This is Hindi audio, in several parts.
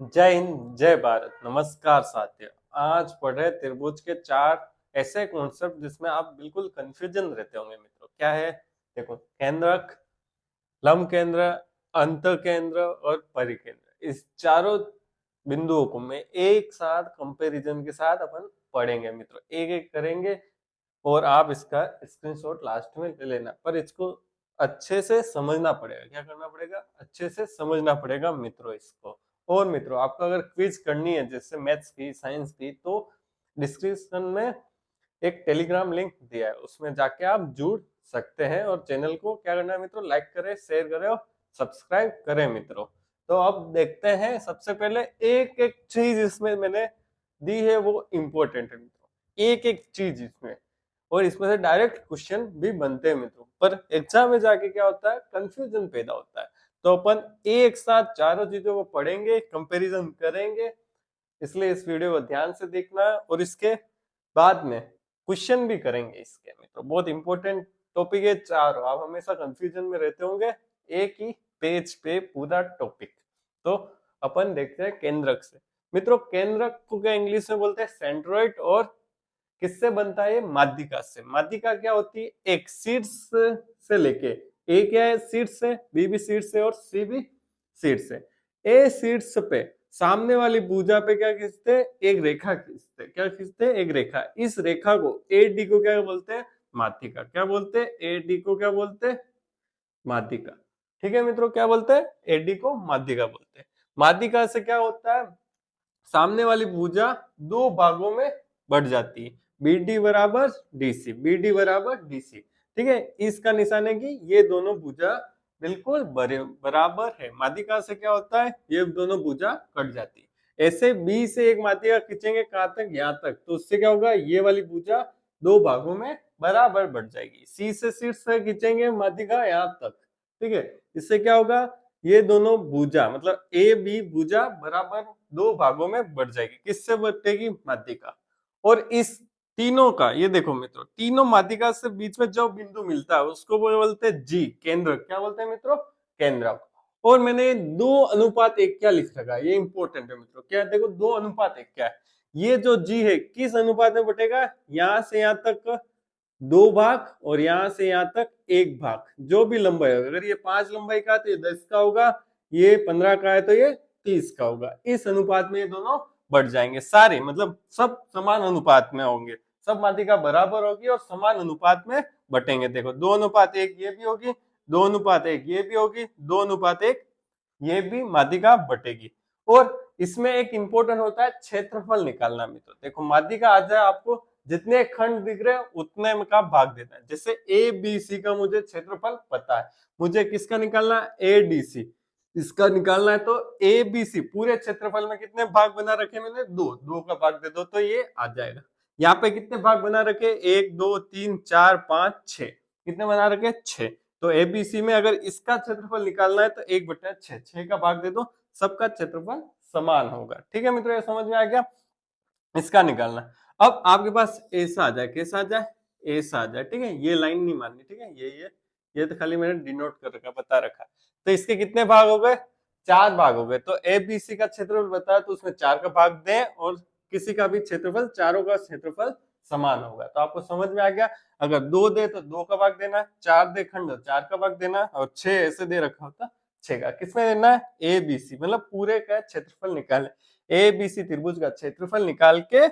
जय हिंद, जय भारत। नमस्कार साथियों। आज पढ़ रहे त्रिभुज के चार ऐसे कॉन्सेप्ट जिसमें आप बिल्कुल कंफ्यूजन रहते होंगे मित्रों। क्या है? देखो, केंद्रक, लंब केंद्र, अंत केंद्र और परिकेंद्र, इस चारों बिंदुओं को मैं एक साथ कंपैरिजन के साथ अपन पढ़ेंगे मित्रों। एक एक करेंगे और आप इसका स्क्रीनशॉट लास्ट में ले लेना। पर इसको अच्छे से समझना पड़ेगा। क्या करना पड़ेगा? अच्छे से समझना पड़ेगा मित्रों इसको। और मित्रों, आपको अगर क्विज करनी है जैसे मैथ्स की, साइंस की, तो डिस्क्रिप्शन में एक टेलीग्राम लिंक दिया है, उसमें जाके आप जुड़ सकते हैं। और चैनल को क्या करना है मित्रों? लाइक करें, शेयर करें और सब्सक्राइब करें मित्रों। तो अब देखते हैं, सबसे पहले एक एक चीज इसमें मैंने दी है वो इम्पोर्टेंट है मित्रों। एक एक चीज इसमें, और इसमें से डायरेक्ट क्वेश्चन भी बनते हैं मित्रों। पर एग्जाम में जाके क्या होता है, कंफ्यूजन पैदा होता है। तो अपन एक साथ चारों चीजों को पढ़ेंगे, कंपैरिजन करेंगे। इसलिए इस वीडियो को ध्यान से देखना, और इसके बाद में क्वेश्चन भी करेंगे इसके मित्रों। बहुत इंपॉर्टेंट टॉपिक है चारों। आप हमेशा कंफ्यूजन में रहते होंगे एक ही पेज पे पूरा टॉपिक। तो अपन देखते हैं केंद्रक से मित्रों। केंद्रक को क्या इंग्लिश में बोलते हैं? सेंट्रोइड। और किससे बनता है? माध्यिका से। माध्यिका क्या होती है? एक शीर्ष से लेके, ए क्या है? शीर्ष है, बी भी शीर्ष है और सी भी शीर्ष है। ए शीर्ष पे सामने वाली भुजा पे क्या खींचते हैं? एक रेखा खींचते हैं। क्या खींचते हैं? एक रेखा। इस रेखा को, ए डी को क्या बोलते हैं? माध्यिका। क्या बोलते हैं? ए डी को क्या बोलते हैं? माध्यिका। ठीक है मित्रों, क्या बोलते हैं? ए डी को माध्यिका बोलते हैं। माध्यिका से क्या होता है? सामने वाली भुजा दो भागों में बढ़ जाती है। बी डी बराबर डी सी, बी डी बराबर डी सी। ठीक है, इसका निशान है कि ये दोनों भुजा बिल्कुल बराबर है। माध्यिका से क्या होता है? ये दोनों भुजा कट जाती है। ऐसे बी से एक माध्यिका खींचेंगे, कहां तक? यहां तक। तो उससे क्या होगा? ये वाली भुजा दो भागों में बराबर बढ़ जाएगी। सी से शीर्ष से खींचेंगे माध्यिका यहां तक। ठीक है, इससे क्या होगा? ये दोनों भुजा मतलब ए बी भुजा बराबर दो भागों में बढ़ जाएगी। किससे बढ़ेगी? माध्यिका। और इस तीनों का, ये देखो मित्रों, तीनों माध्यिका से बीच में जो बिंदु मिलता है उसको बोलते हैं जी, केंद्र। क्या बोलते हैं मित्रों? केंद्र। और मैंने 2:1 क्या लिख रखा है, ये इंपॉर्टेंट है मित्रों। क्या? देखो, 2:1 क्या है। ये जो जी है किस अनुपात में बटेगा? यहां से यहां तक दो भाग, और यहां से यहां तक एक भाग। जो भी लंबाई होगा, अगर ये 5 लंबाई का तो ये 10 का होगा, ये 15 का है तो ये 30 का होगा। इस अनुपात में ये दोनों बढ़ जाएंगे सारे, मतलब सब समान अनुपात में होंगे। सब माध्यिका बराबर होगी और समान अनुपात में बटेंगे। देखो, 2:1 ये भी होगी, 2:1 ये भी होगी, 2:1 ये भी माध्यिका बटेगी। और इसमें एक इंपॉर्टेंट होता है क्षेत्रफल निकालना मित्रों। देखो, माध्यिका आ जाए, आपको जितने खंड दिख रहे हैं उतने का भाग देना है। जैसे ए बी सी का मुझे क्षेत्रफल पता है, मुझे किसका निकालना है? ए डी सी, इसका निकालना है। तो ए बी सी पूरे क्षेत्रफल में कितने भाग बना रखे मैंने? दो। दो का भाग दे दो तो ये आ जाएगा। यहाँ पे कितने भाग बना रखे? 1 2 3 4 5 6। कितने बना रखे? 6। तो एबीसी में अगर इसका क्षेत्रफल निकालना है तो 1/6, 6 का भाग दे दो, सबका क्षेत्रफल समान होगा। ठीक है मित्रों, ये समझ में आ गया? इसका निकालना। अब आपके पास ऐसा आ जाए, कैसा आ जाए? ऐसा आ जाए। ठीक है, ये लाइन नहीं माननी। ठीक है, ये तो खाली मैंने डिनोट कर रखा, बता रखा। तो इसके कितने भाग हो गए? 4 भाग हो गए। तो ए बी सी का क्षेत्रफल बताया तो उसमें 4 का भाग दें, और किसी का भी क्षेत्रफल, चारों का क्षेत्रफल समान होगा। तो आपको समझ में आ गया। अगर 2 दे तो 2 का भाग देना, 4 दे खंड तो 4 का भाग देना, और 6 ऐसे दे रखा होता 6 का। किसमें देना है? ए बी सी, मतलब पूरे का क्षेत्रफल निकाले। ए बी सी त्रिभुज का क्षेत्रफल निकाल के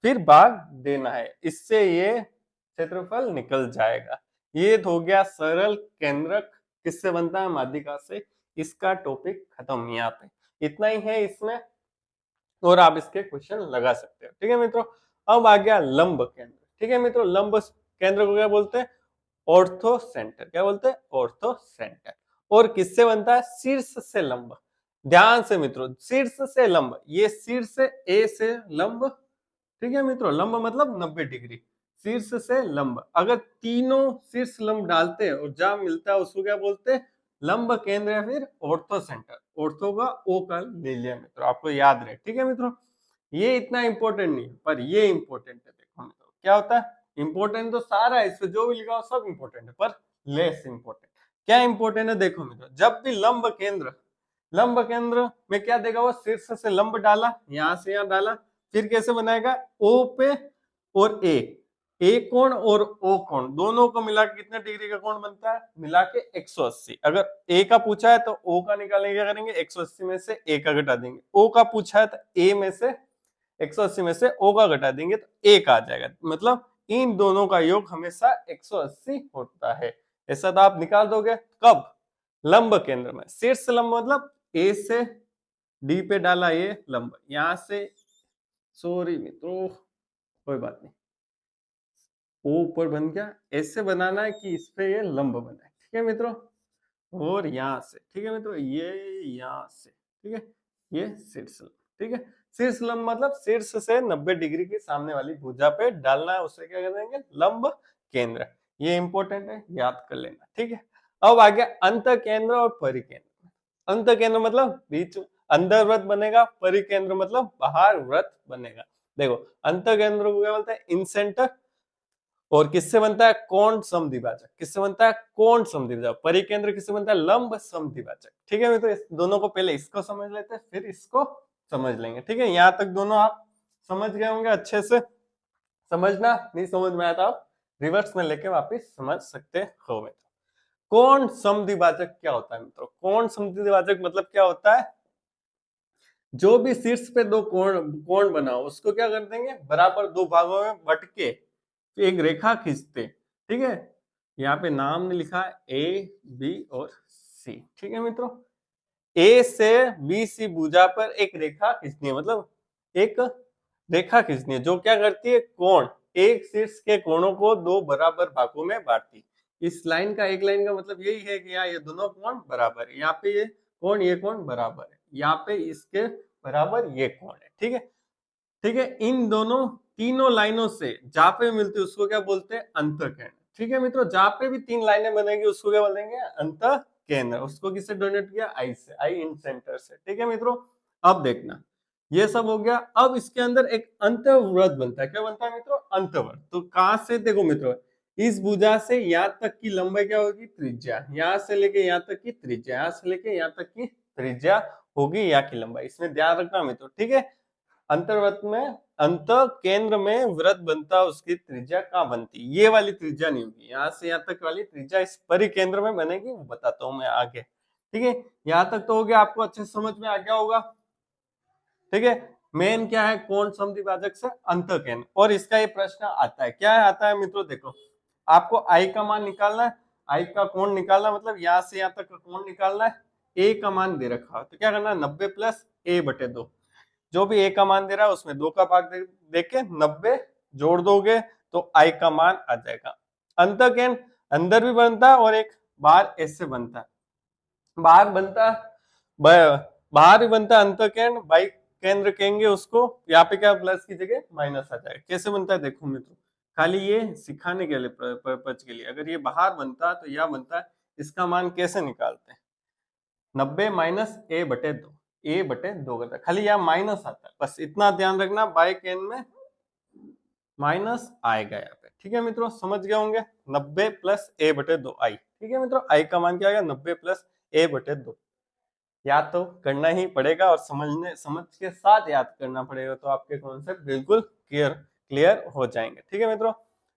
फिर भाग देना है, इससे ये क्षेत्रफल निकल जाएगा। ये हो गया सरल केंद्रक। किससे बनता है? माध्यिका से। इसका टॉपिक खत्म यहाँ पे। इतना ही है इसमें, और आप इसके क्वेश्चन लगा सकते हो। ठीक है मित्रों, अब आ गया लंब केंद्र। ठीक है मित्रों, लंब केंद्र को क्या बोलते हैं? Ortho centre. क्या बोलते हैं? Ortho centre. और किससे बनता है? शीर्ष से लंब। ध्यान से मित्रों, शीर्ष से लंब, ये शीर्ष ए से लंब। ठीक है मित्रों, लंब मतलब 90 डिग्री। शीर्ष से लंब, अगर तीनों शीर्ष लंब डालते हैं और जहां मिलता है उसको क्या बोलते हैं? लंब केंद्र या फिर ऑर्थो सेंटर। ऑर्थो का ओ का ले लिया मित्रों, आपको याद रहे। ठीक है मित्रों, ये इतना इंपॉर्टेंट नहीं है, पर ये इंपॉर्टेंट है। देखो मित्रों, क्या होता है? इंपॉर्टेंट तो सारा है, इसमें जो भी लिखा हो सब इंपॉर्टेंट है, पर लेस इंपॉर्टेंट। क्या इंपॉर्टेंट है? देखो मित्रों, जब भी लंब केंद्र लंब केंद्र में क्या देगा, वो शीर्ष से लंब डाला, यहां से यहां डाला, फिर कैसे बनाएगा, ओ पे और ए कोण और ओ कोण दोनों को मिला के कितने डिग्री का कोण बनता है, मिला के 180। अगर ए का पूछा है तो ओ का निकालेंगे, क्या करेंगे 180 में से ए का घटा देंगे, ओ का पूछा है तो ए में से 180 में से ओ का घटा देंगे तो एक आ जाएगा, मतलब इन दोनों का योग हमेशा 180 होता है। ऐसा तो आप निकाल दोगे कब, लंब केंद्र में। शीर्ष लंब मतलब ए से डी पे डाला ये लंब, यहां से सॉरी मित्रों कोई बात नहीं, ओ ऊपर बन गया, ऐसे बनाना है कि इस पे ये लंब बने, ठीक है मित्रों, और यहां से, ठीक है मित्रों, ये यहां से, ठीक है, ये शीर्ष लंब, ठीक है। शीर्ष लंब मतलब शीर्ष से 90 डिग्री के सामने वाली भुजा पे डालना है, उसे क्या करेंगे, लंब केंद्र। ये इंपॉर्टेंट है, याद कर लेना, ठीक है। अब आ गया अंत केंद्र और परिकेंद्र। अंत केंद्र मतलब बीच अंदर वृत्त बनेगा, परिकेंद्र मतलब बाहर वृत्त बनेगा। देखो अंत केंद्र को क्या बोलते हैं, इन सेंटर, और किससे बनता है, कोण समद्विभाजक। किससे बनता है, कोण समद्विभाजक। परिकेंद्र किससे बनता है, लंब समद्विभाजक। ठीक है, तो इस दोनों को पहले इसको समझ लेते हैं, फिर इसको समझ लेंगे। ठीक है, यहाँ तक दोनों आप समझ गए होंगे अच्छे से। समझना नहीं समझ में आया तो आप रिवर्स में लेके वापिस समझ सकते हो। कोण समद्विभाजक क्या होता है मित्रों, कोण समद्विभाजक मतलब क्या होता है, जो भी शीर्ष पे दो कोण बनाओ उसको क्या कर देंगे, बराबर दो भागों में बट के एक रेखा खींचते। ठीक है, यहाँ पे नाम ने लिखा है ए बी और सी। ठीक है मित्रों, ए से बी सी भुजा पर एक रेखा खींचनी है, मतलब एक रेखा खींचनी है जो क्या करती है, कोण, एक शीर्ष के कोणों को दो बराबर भागों में बांटती। इस लाइन का, एक लाइन का मतलब यही है कि यहाँ ये दोनों कोण बराबर है, यहाँ पे ये कोण बराबर है, यहाँ पे इसके बराबर ये कोण है। ठीक है, ठीक है, इन दोनों तीनों लाइनों से जहां पे मिलती है उसको क्या बोलते हैं, अंतःकेंद्र। ठीक है मित्रों, जहां पे भी तीन लाइनें बनेगी उसको क्या बोलेंगे, अंतःकेंद्र। उसको किससे डोनेट किया, आई से, आई इन सेंटर से। ठीक है मित्रों, अब देखना ये सब हो गया। अब इसके अंदर एक अंतःवृत्त बनता है, क्या बनता है मित्रों, अंतःवृत्त। तो कहां से, देखो मित्रों, इस भुजा से यहाँ तक की लंबाई क्या होगी, त्रिज्या, यहाँ से लेके यहाँ तक की त्रिज्या, यहाँ से लेके यहाँ तक की त्रिज्या होगी यहाँ की लंबाई, इसमें ध्यान रखना मित्रों। ठीक है, अंतर्वृत्त में, अंत केंद्र में वृत्त बनता है, उसकी त्रिज्या कहाँ बनती, ये वाली त्रिज्या नहीं होगी, यहाँ से यहाँ तक वाली त्रिज्या इस परिकेंद्र में बनेगी, वो बताता हूँ मैं आगे। ठीक है, यहाँ तक तो हो गया, आपको अच्छे समझ में आ गया होगा। ठीक है, मेन क्या है, कोण समद्विभाजक से अंत केंद्र। और इसका ये प्रश्न आता है, क्या आता है मित्रों, देखो आपको आई का मान निकालना है, आई का कोण निकालना, मतलब यहाँ से यहाँ तक का कोण निकालना है। ए का मान दे रखा है तो क्या करना है, 90 प्लस ए बटे 2, जो भी ए का मान दे रहा है उसमें 2 का भाग दे के 90 जोड़ दोगे तो आई का मान आ जाएगा। अंतकेंद्र अंदर भी बनता है और एक बाहर ऐसे बनता है, बाहर बनता है, बाहर भी बनता है अंतकेंद्र, बाई केंद्र कहेंगे उसको। यहाँ पे क्या प्लस की जगह माइनस आ जाएगा। कैसे बनता है देखो मित्रों, खाली ये सिखाने के लिए, पर्पज के लिए, अगर ये बाहर बनता तो यह बनता है, इसका मान कैसे निकालते हैं, 90 माइनस ए बटे 2, ए बटे 2 करता है, खाली यहाँ माइनस आता है, बस इतना ध्यान रखना, बाई केंद्र में माइनस आएगा यहाँ पे। ठीक है मित्रों, समझ गए होंगे, 90 प्लस ए बटे 2 आई। ठीक है मित्रों, आई का मान क्या आएगा, 90 प्लस ए बटे 2। याद तो करना ही पड़ेगा और समझ के साथ याद करना पड़ेगा, तो आपके कॉन्सेप्ट बिल्कुल क्लियर हो जाएंगे। ठीक है मित्रों,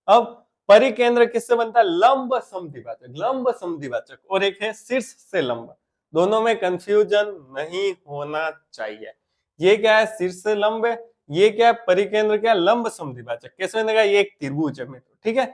अब परिकेंद्र किससे बनता है, लंब समद्विभाजक, लंब समद्विभाजक, और एक है शीर्ष से लंब। दोनों में कंफ्यूजन नहीं होना चाहिए। ये क्या है, शीर्ष से लंब है, ये क्या है, परिकेंद्र क्या, लंब समद्विभाजक। कैसे बनेगा, ये एक त्रिभुज है मित्रों। ठीक है,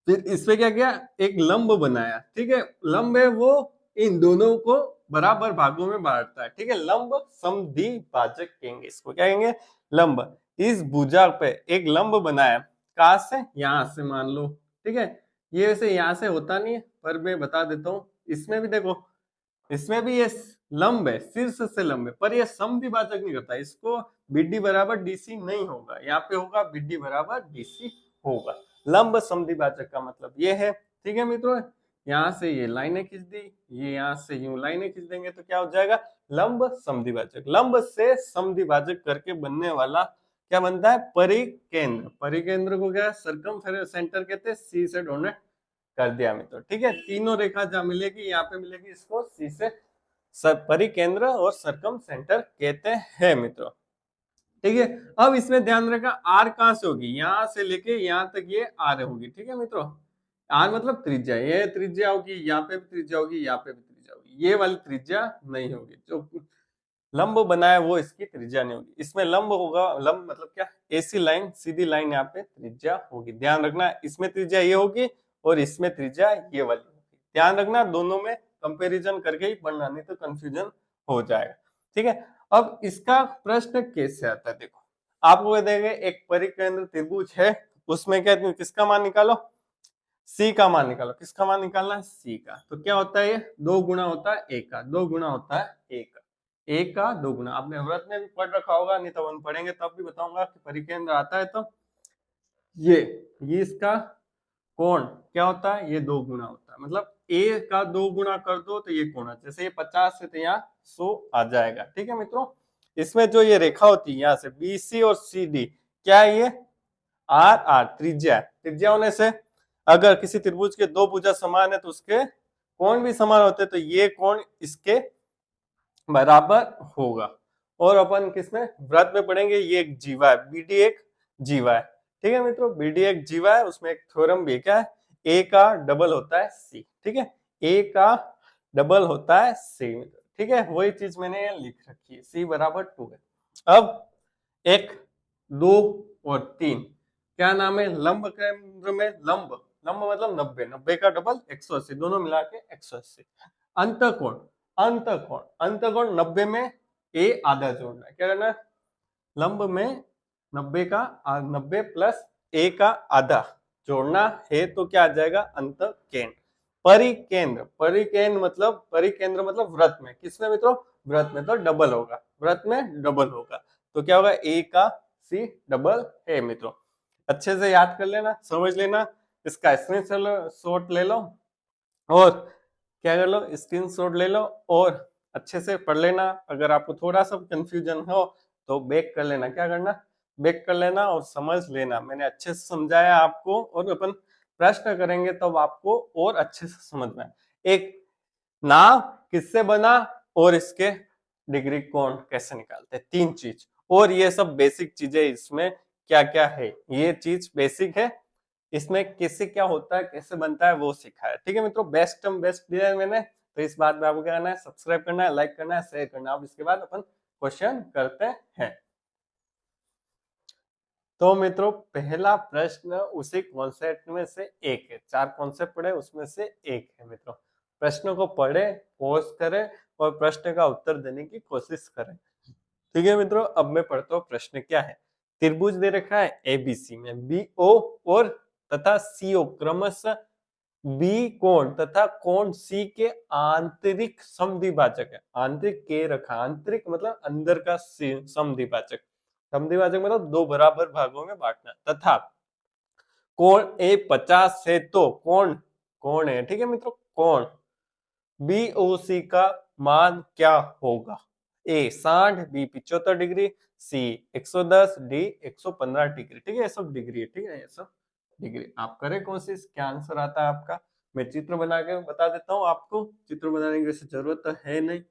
फिर इसपे क्या किया, एक लंब बनाया। ठीक है, लंब है वो इन दोनों को बराबर भागों में बांटता है। ठीक है, लंब समद्विभाजक कहेंगे इसको, क्या कहेंगे, लंब। इस भुजा पे एक लंब बनाया, कहां से, यहां से मान लो। ठीक है, ये वैसे यहां से होता नहीं है पर मैं बता देता हूं, इसमें भी देखो, इसमें भी ये लंब है, शीर्ष से लंब है, पर ये समद्विभाजक नहीं करता, इसको बीडी बराबर डीसी नहीं होगा, यहाँ पे होगा बीडी बराबर डीसी होगा। लंब समद्विभाजक का मतलब ये है। ठीक है मित्रों, यहाँ से ये लाइनें खींच दी, ये यहाँ से यूं लाइनें खींच देंगे तो क्या हो जाएगा, लंब समद्विभाजक। लंब से समद्विभाजक करके बनने वाला क्या बनता है, परिकेंद्र। परिकेंद्र को क्या, सर्कमफेरेंस सेंटर कहते हैं, सी से डोनेट कर दिया मित्रों। ठीक है, तीनों रेखा जहां मिलेगी, यहाँ पे मिलेगी इसको सी से परिकेंद्र और सरकम सेंटर कहते हैं मित्रों। ठीक है, अब इसमें ध्यान रखा आर कहां से होगी, यहां से लेके यहां तक ये आर होगी। ठीक है मित्रों, आर मतलब त्रिज्या, ये त्रिज्या होगी, यहाँ पे भी त्रिज्या होगी, यहाँ पे भी त्रिज्या होगी, ये वाली त्रिज्या नहीं होगी। जो लंब बनाए वो इसकी त्रिज्या नहीं होगी। इसमें लंब होगा, लंब मतलब क्या, ऐसी लाइन, सीधी लाइन, यहाँ पे त्रिज्या होगी। ध्यान रखना इसमें त्रिज्या ये होगी और इसमें त्रिज्या ये वाली होगी। ध्यान रखना दोनों में कंपैरिजन करके ही पढ़ना, नहीं तो कंफ्यूजन हो जाएगा। ठीक है, अब इसका प्रश्न कैसे आता है, देखो आपको देंगे एक परिकेंद्र त्रिभुज है, उसमें क्या, किसका मान निकालो, सी का मान निकालो। किसका मान निकालना है, सी का। तो क्या होता है, ये दो गुना होता है ए का, दो गुना होता है ए का, ए का दो गुना। आपने व्रत में भी पढ़ रखा होगा, नहीं तो हम पढ़ेंगे तब भी बताऊंगा कि परिकेंद्र आता है तो ये इसका कोण क्या होता है, ये दो गुना होता है। मतलब ए का दो गुना कर दो तो ये कोण, जैसे ये 50 है तो यहाँ 100 आ जाएगा। ठीक है मित्रों, इसमें जो ये रेखा होती है यहाँ से बीसी और सी डी, क्या है ये, आर आर त्रिज्या। त्रिज्या होने से अगर किसी त्रिभुज के दो भुजा समान है तो उसके कोण भी समान होते हैं, तो ये कोण इसके बराबर होगा। और अपन किसमें व्रत में पढ़ेंगे, ये एक जीवा है, बीडी एक जीवा है। ठीक है मित्रों, बीडी एक जीवा है, उसमें एक थ्योरम भी क्या है, ए का डबल होता है सी। ठीक है, ए का डबल होता है सी। ठीक है, वही चीज मैंने लिख रखी है, सी बराबर 2 है। अब एक, दो और तीन, क्या नाम है, लंब केंद्र में लंब, लंब मतलब 90, 90 का डबल 180, दोनों मिला के 180। अंतःकोण, अंतःकोण, अंतःकोण 90 में ए आधा जोड़ना है, क्या करना है, लंब में 90 का 90 प्लस ए का आधा जोड़ना है, तो क्या आ जाएगा, अंतःकेंद्र। परिकेंद्र, परिकेंद्र मतलब व्रत में, किसमें मित्रों, व्रत में, तो डबल होगा, व्रत में डबल होगा, तो क्या होगा, ए का सी डबल है मित्रों। अच्छे से याद कर लेना, समझ लेना, इसका स्क्रीनशॉट ले लो और क्या कर लो, स्क्रीनशॉट ले लो और अच्छे से पढ़ लेना। अगर आपको थोड़ा सा कंफ्यूजन हो तो बैक कर लेना, क्या करना, बैक कर लेना और समझ लेना। मैंने अच्छे से समझाया आपको, और अपन प्रश्न करेंगे तब आपको और अच्छे से समझ में आए। एक नाव किससे बना और इसके डिग्री कोण कैसे निकालते हैं, तीन चीज, और ये सब बेसिक चीजें, इसमें क्या क्या है ये चीज बेसिक है, इसमें कैसे क्या होता है, कैसे बनता है, वो सिखाया है। ठीक है मित्रों, बेस्ट बेस्ट दिया है मैंने, तो इस बात में आपको क्या करना है, सब्सक्राइब करना है, लाइक करना है, शेयर करना है। अब इसके बाद अपन क्वेश्चन करते हैं। तो मित्रों, पहला प्रश्न उसी कॉन्सेप्ट में से एक है, चार कॉन्सेप्ट पढ़े उसमें से एक है मित्रों। प्रश्न को पढ़े, पॉज करें और प्रश्न का उत्तर देने की कोशिश करें। ठीक है मित्रों, अब मैं पढ़ता हूँ प्रश्न क्या है। त्रिभुज दे रखा है एबीसी में बी ओ और तथा सी ओ क्रमशः बी कोण तथा कोण सी के आंतरिक समद्विभाजक है। आंतरिक के रखा, आंतरिक मतलब अंदर का समद्विभाजक, समद्विभाजक मतलब दो बराबर भागों में बांटना, तथा कोण ए 50 है तो कोण, कोण है, ठीक है मित्रों, कोण बीओसी का मान क्या होगा। ए 60, बी 75 डिग्री, सी 110, डी 115 डिग्री। ठीक है, ये सब डिग्री है, ठीक है, ये सब डिग्री। आप करें कोशिश, क्या आंसर आता है आपका। मैं चित्र बना के बता देता हूँ आपको, चित्र बनाने की वैसे जरूरत तो है नहीं,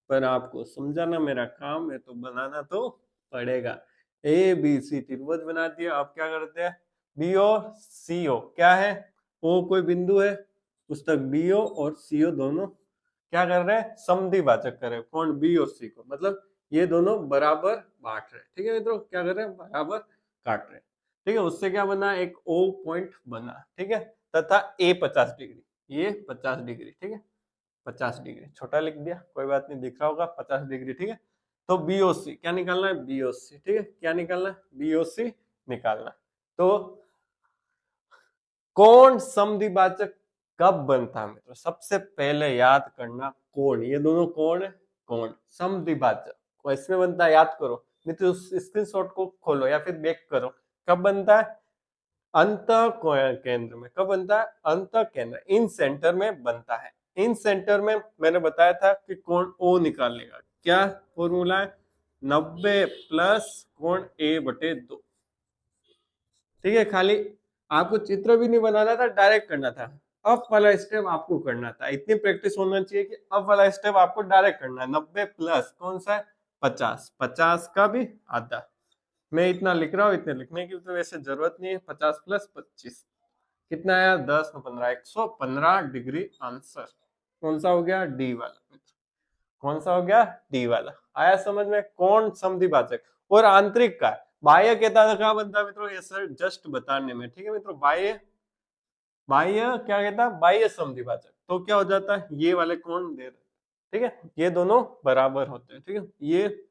पर आपको समझाना मेरा काम है, तो बनाना तो पड़ेगा। ए बी सी त्रिभुज बना दिया, आप क्या करते हैं, बी ओ सी ओ क्या है, ओ कोई बिंदु है, उस तक बी ओ और सी ओ दोनों क्या कर रहे हैं, समद्विभाजक कर रहे हैं कोण बी और सी को, मतलब ये दोनों बराबर बांट रहे हैं। ठीक है मित्रों, क्या कर रहे हैं, बराबर काट रहे हैं। ठीक है, उससे क्या बना, एक ओ पॉइंट बना। ठीक है, तथा ए 50 डिग्री, ये 50 डिग्री, ठीक है, 50 डिग्री छोटा लिख दिया, कोई बात नहीं, दिख रहा होगा 50 डिग्री। ठीक है, तो बीओसी क्या निकालना है, बीओसी, ठीक है, क्या निकालना है, बीओसी निकालना। तो कोण समद्विभाजक कब बनता है मित्रों, सबसे पहले याद करना, कोण, ये दोनों कोण है, कोण समद्विभाजक इसमें बनता है, याद करो, नहीं तो स्क्रीनशॉट को खोलो या फिर बैक करो। कब बनता है, अंत केंद्र में। कब बनता है, अंत केंद्र, इन सेंटर में बनता है। इन सेंटर में मैंने बताया था कि कोण ओ निकालने का क्या फॉर्मूला है, 90 प्लस कोण ए बटे 2। ठीक है, खाली आपको चित्र भी नहीं बनाना था, डायरेक्ट करना था। अप वाला स्टेप आपको करना था, इतनी प्रैक्टिस होना चाहिए कि अप वाला स्टेप आपको डायरेक्ट करना है। 90 प्लस कौन सा है 50, 50 का भी आधा। मैं इतना लिख रहा हूँ, इतने लिखने की तो वैसे जरूरत नहीं है। 50 प्लस 25 कितना आया 10 में 15 115 डिग्री आंसर। कौन सा हो गया डी वाला। कौन सा हो गया डी वाला। आया समझ में। कौन समद्विभाजक और आंतरिक का बाह्य कहता था क्या बनता है मित्रों, ये सर जस्ट बताने में, ठीक है मित्रों। बाह्य बाह्य क्या कहता है बाह्य समद्विभाजक, तो क्या हो जाता है ये वाले कोण दे रहे, ठीक है, ये दोनों बराबर होते हैं, ठीक है, ये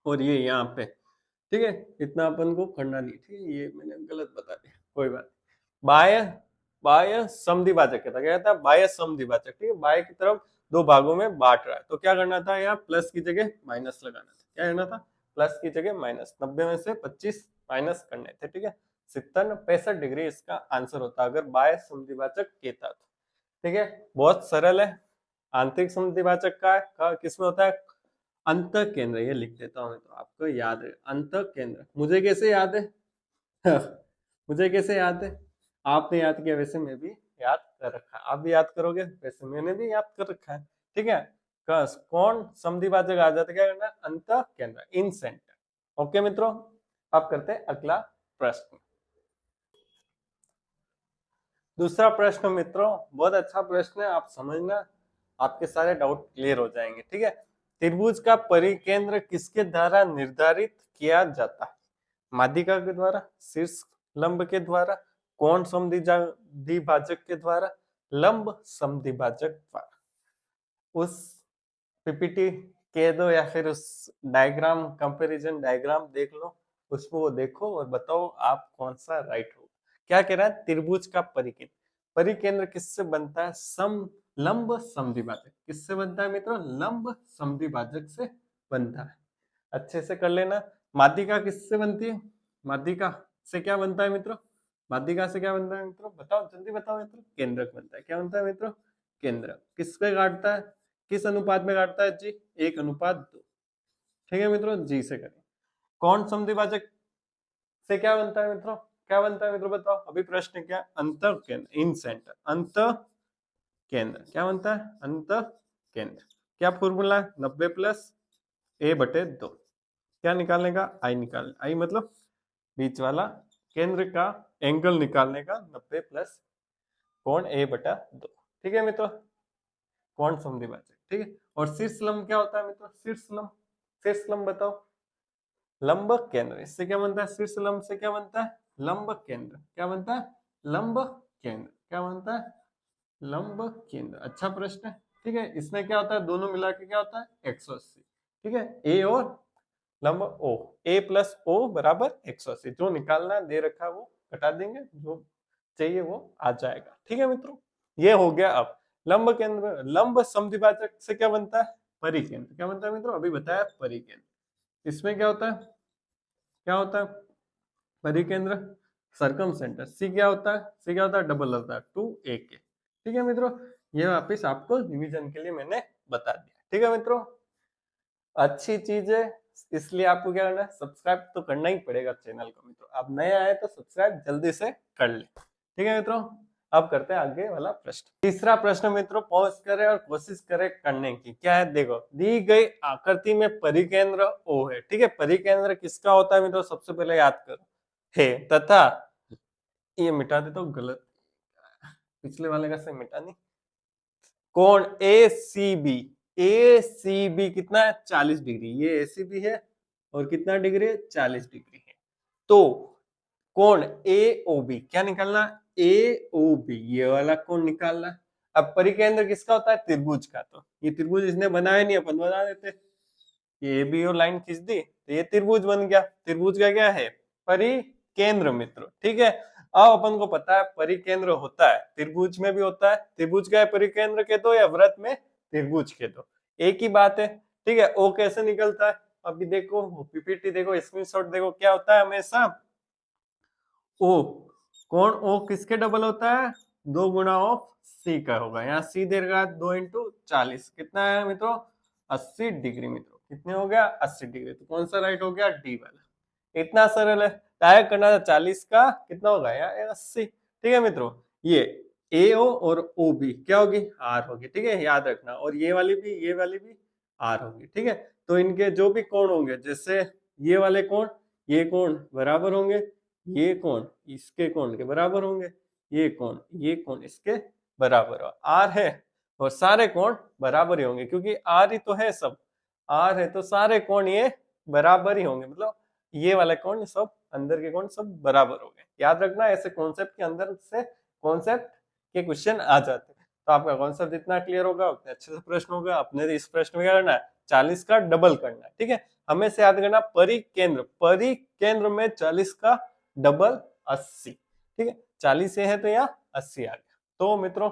और ये यहाँ पे, ठीक है। इतना अपन को करना नहीं, ठीक है, ये मैंने गलत बता दिया, कोई बात। बाह्य बाह्य समद्विभाजक कहता क्या कहता है बाह्य समद्विभाजक, ठीक है। बाह्य की तरफ दो भागों में बांट रहा है, तो क्या करना था यहाँ प्लस की जगह माइनस लगाना था। क्या करना था प्लस की जगह माइनस। 90 में से 25 माइनस करने थे, ठीक है। 65 डिग्री इसका आंसर होता अगर बाह्य समद्विभाजक कहता तो, ठीक है। बहुत सरल है। आंतरिक समद्विभाजक का किसमें होता है अंत केंद्र, ये लिख देता हूं तो आपको याद है। अंत केंद्र मुझे कैसे याद है मुझे कैसे याद है, आपने याद किया वैसे मैं भी याद कर रखा है, आप भी याद करोगे वैसे मैंने भी याद कर रखा है, ठीक है। कौन समद्विभाजक आ जाता है, क्या करना अंत केंद्र इन सेंटर। ओके मित्रों, अब करते हैं अगला प्रश्न। दूसरा प्रश्न मित्रों बहुत अच्छा प्रश्न है, आप समझना, आपके सारे डाउट क्लियर हो जाएंगे, ठीक है। त्रिभुज का परिकेंद्र किसके द्वारा निर्धारित किया जाता है, माध्यिका के द्वारा, शीर्ष लंब के द्वारा, कोण समद्विभाजक के द्वारा, लंब समद्विभाजक द्वारा। उस पीपीटी कह दो या फिर उस डायग्राम कंपैरिजन डायग्राम देख लो, उसको वो देखो और बताओ आप कौन सा राइट हो। क्या कह रहा है त्रिभुज का परिकेंद्र, परिकेंद्र किससे बनता है लंब समद्विभाजक। किससे बनता है मित्रों लंब समद्विभाजक से बनता है। अच्छे से कर लेना। माध्यिका किससे बनती है, माध्यिका से क्या बनता है मित्रों, माध्यिका से क्या बनता है मित्रों बताओ जल्दी बताओ मित्रों, केंद्रक बनता है। क्या बनता है मित्रों केंद्रक। किससे काटता है, किस अनुपात में काटता है जी 1:2, ठीक है मित्रों जी से करें। कौन समद्विभाजक से क्या बनता है मित्रों, क्या बनता है मित्रों बताओ, अभी प्रश्न क्या अंत केंद्र इन सेंटर, अंत केंद्र क्या बनता है अंत केंद्र। क्या फॉर्मूला है 90 प्लस a/2, क्या निकालने का आई निकालने, आई मतलब बीच वाला केंद्र का एंगल निकालने का 90 प्लस कोण a/2, ठीक है मित्रों कोण समद्विभाजक, ठीक है। और शीर्ष लंब क्या होता है मित्रों, शीर्ष लंब बताओ लंब केंद्र, इससे क्या बनता है शीर्ष लंब से क्या बनता है लंब केंद्र, क्या बनता है लंब केंद्र, क्या बनता है लंब केंद्र। अच्छा प्रश्न है, ठीक है। इसमें क्या होता है दोनों मिला के क्या होता है 180, ठीक है। ए और लंब ओ, ए प्लस ओ बराबर 180, जो निकालना दे रखा है वो घटा देंगे, जो चाहिए वो आ जाएगा, ठीक है मित्रों। ये हो गया। अब लंब केंद्र लंब समद्विभाजक से क्या बनता है परिकेंद्र, क्या बनता है मित्रों अभी बताया परिकेंद्र। इसमें क्या होता है, क्या होता है परिकेंद्र सर्कम सेंटर। सी क्या होता है, सी क्या होता है डबल होता है 2a के, ठीक है मित्रों। ये वापिस आपको रिवीजन के लिए मैंने बता दिया, ठीक है मित्रों। अच्छी चीज है, इसलिए आपको क्या करना है सब्सक्राइब तो करना ही पड़ेगा चैनल को मित्रों। आप नए आए तो सब्सक्राइब जल्दी से कर ले, ठीक है मित्रों। अब करते हैं आगे वाला प्रश्न। तीसरा प्रश्न मित्रों पॉज करें और कोशिश करें करने की। क्या है देखो, दी गई आकृति में परिकेंद्र O है, ठीक है। परिकेंद्र किसका होता है मित्रों सबसे पहले याद करो है, तथा ये मिटा दे तो गलत, पिछले वाले का से मिटा नहीं। कोण ए सी बी कितना है 40 डिग्री, ये एसीबी है और कितना डिग्री है 40 डिग्री है। तो कोण एओबी क्या निकालना, एओबी ये वाला कोण निकालना। अब परिकेंद्र किसका होता है त्रिभुज का, तो ये त्रिभुज इसने बनाया नहीं अपन बना देते, ये बी और लाइन खींच दी तो ये त्रिभुज बन गया। त्रिभुज का क्या है परिकेंद्र मित्रों, ठीक है। अब अपन को पता है परिकेंद्र होता है त्रिभुज में भी होता है, त्रिभुज का है परिकेंद्र के दो या वृत्त में त्रिभुज के दो, एक ही बात है, ठीक है। ओ कैसे निकलता है अभी देखो, पीपीटी देखो स्क्रीनशॉट देखो, क्या होता है हमेशा ओ, कोण ओ किसके डबल होता है 2 गुणा ऑफ सी का होगा। यहाँ सी देगा 2 × 40 कितना है मित्रों 80 डिग्री मित्रों, कितने हो गया 80 डिग्री, तो कौन सा राइट हो गया डी वाला। इतना सरल है, डायरेक्ट करना था 40 का कितना होगा यहाँ 80, ठीक है मित्रों। ये AO और OB क्या होगी, R होगी, ठीक है, याद रखना। और ये वाली भी R होगी, ठीक है। तो इनके जो भी कोण होंगे, जैसे ये वाले कोण, ये कोण बराबर होंगे, ये कोण इसके कोण के बराबर होंगे, ये कोण इसके बराबर हो। R है और सारे कोण बराबर ही होंगे, क्योंकि R ही तो है सब, R है तो सारे कोण ये बराबर ही होंगे, मतलब ये वाले कोण सब, अंदर के कोण सब बराबर होंगे। याद रखना, ऐसे कॉन्सेप्ट के अंदर से कॉन्सेप्ट के क्वेश्चन आ जाते हैं। तो आपका कॉन्सेप्ट जितना क्लियर होगा उतने अच्छे से प्रश्न होगा। अपने इस प्रश्न में क्या करना है, 40 का डबल करना है, ठीक है। हमें से याद करना, परिकेंद्र में 40 का डबल 80, ठीक है। 40 से है तो यहाँ 80 आ गया। तो मित्रों,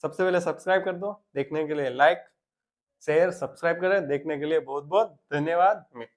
सबसे पहले सब्सक्राइब कर दो, देखने के लिए लाइक शेयर सब्सक्राइब करें, देखने के लिए बहुत बहुत धन्यवाद मित्रों।